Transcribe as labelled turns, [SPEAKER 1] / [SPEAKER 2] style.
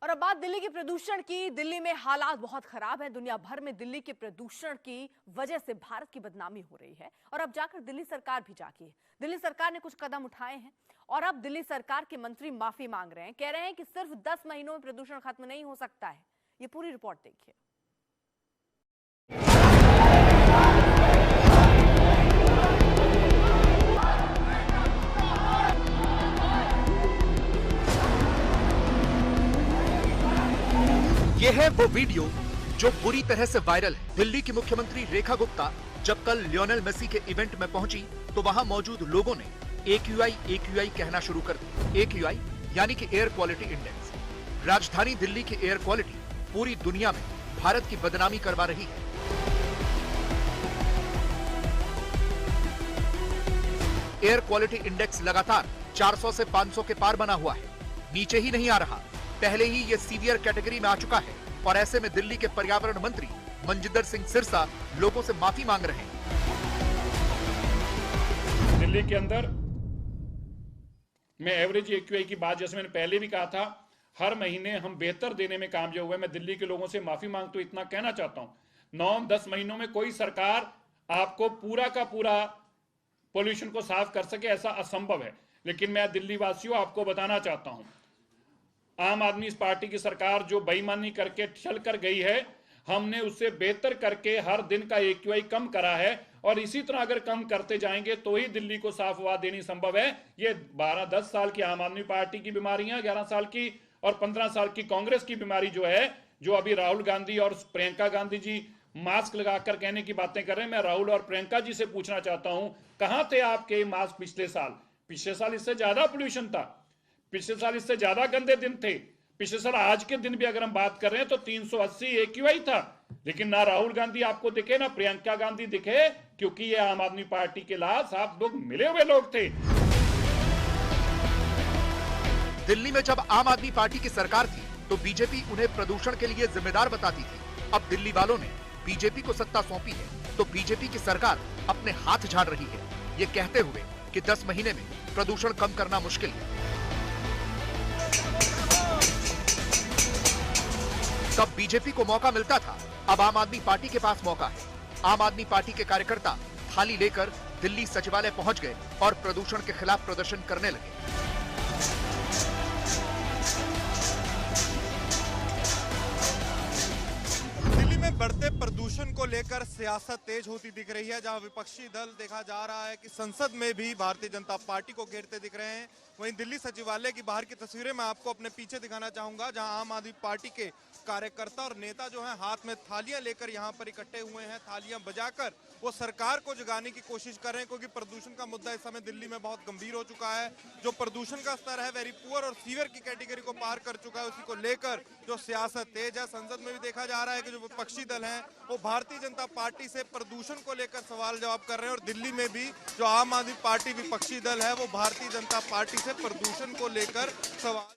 [SPEAKER 1] और अब बात दिल्ली के प्रदूषण की। दिल्ली में हालात बहुत खराब हैं। दुनिया भर में दिल्ली के प्रदूषण की वजह से भारत की बदनामी हो रही है और अब जाकर दिल्ली सरकार भी जागी है। दिल्ली सरकार ने कुछ कदम उठाए हैं और अब दिल्ली सरकार के मंत्री माफी मांग रहे हैं। कह रहे हैं कि सिर्फ 10 महीनों में प्रदूषण खत्म नहीं हो सकता है। ये पूरी रिपोर्ट देखिए।
[SPEAKER 2] ये है वो वीडियो जो बुरी तरह से वायरल है। दिल्ली की मुख्यमंत्री रेखा गुप्ता जब कल लियोनेल मेसी के इवेंट में पहुंची तो वहां मौजूद लोगों ने AQI कहना शुरू कर दिया। AQI यानी कि एयर क्वालिटी इंडेक्स। राजधानी दिल्ली की एयर क्वालिटी पूरी दुनिया में भारत की बदनामी करवा रही है। एयर क्वालिटी इंडेक्स लगातार 400 से 500 के पार बना हुआ है, नीचे ही नहीं आ रहा। पहले ही ये सीवियर कैटेगरी में आ चुका है और ऐसे में दिल्ली के पर्यावरण मंत्री मनजिंदर सिंह सिरसा लोगों से माफी मांग रहे हैं।
[SPEAKER 3] दिल्ली के अंदर मैं एवरेज AQI की बात, जैसे मैंने पहले भी कहा था, हर महीने हम बेहतर देने में कामयाब हुए। मैं दिल्ली के लोगों से माफी मांगता हूं, इतना कहना चाहता हूं। 9-10 महीनों में कोई सरकार आपको पूरा का पूरा पोल्यूशन को साफ कर सके, ऐसा असंभव है। लेकिन मैं दिल्ली वासियों आपको बताना चाहता हूं, आम आदमी पार्टी की सरकार जो बेईमानी करके चल कर गई है, हमने उससे बेहतर करके हर दिन का AQI कम करा है और इसी तरह अगर कम करते जाएंगे तो ही दिल्ली को साफ हवा देनी संभव है। ये 12-10 साल की आम आदमी पार्टी की बीमारियां, 11 साल की और 15 साल की कांग्रेस की बीमारी जो है, जो अभी राहुल गांधी और प्रियंका गांधी जी मास्क लगाकर कहने की बातें कर रहे हैं। मैं राहुल और प्रियंका जी से पूछना चाहता हूं, कहां थे आपके मास्क पिछले साल? पिछले साल इससे ज्यादा पोल्यूशन था, पिछले साल इससे ज्यादा गंदे दिन थे। पिछले साल आज के दिन भी अगर हम बात कर रहे हैं तो 380 AQI था। लेकिन ना राहुल गांधी आपको दिखे, ना प्रियंका गांधी दिखे, क्योंकि ये आम आदमी पार्टी के लाभ आप लोग मिले हुए लोग थे।
[SPEAKER 2] दिल्ली में जब आम आदमी पार्टी की सरकार थी तो बीजेपी उन्हें प्रदूषण के लिए जिम्मेदार बताती थी। अब दिल्ली वालों ने बीजेपी को सत्ता सौंपी है तो बीजेपी की सरकार अपने हाथ झाड़ रही है, ये कहते हुए कि 10 महीने में प्रदूषण कम करना मुश्किल है। तब बीजेपी को मौका मिलता था, अब आम आदमी पार्टी के पास मौका है। आम आदमी पार्टी के कार्यकर्ता थाली लेकर दिल्ली सचिवालय पहुंच गए और प्रदूषण के खिलाफ प्रदर्शन करने लगे।
[SPEAKER 4] दिल्ली में बढ़ते प्रदूषण को लेकर सियासत तेज होती दिख रही है। जहां विपक्षी दल देखा जा रहा है कि संसद में भी भारतीय जनता पार्टी को घेरते दिख रहे हैं, वहीं दिल्ली सचिवालय की बाहर की तस्वीरें मैं आपको अपने पीछे दिखाना चाहूंगा, जहां आम आदमी पार्टी के कार्यकर्ता और नेता जो हैं हाथ में थालियां लेकर यहां पर इकट्ठे हुए हैं। थालियां बजाकर वो सरकार को जगाने की कोशिश कर रहे हैं, क्योंकि प्रदूषण का मुद्दा इस समय दिल्ली में बहुत गंभीर हो चुका है। जो प्रदूषण का स्तर है वेरी पुअर और सीवियर की कैटेगरी को पार कर चुका है। उसी को लेकर जो सियासत तेज है, संसद में भी देखा जा रहा है कि जो विपक्षी दल हैं वो भारतीय जनता पार्टी से प्रदूषण को लेकर सवाल जवाब कर रहे हैं और दिल्ली में भी जो आम आदमी पार्टी विपक्षी दल है वो भारतीय जनता पार्टी से प्रदूषण को लेकर सवाल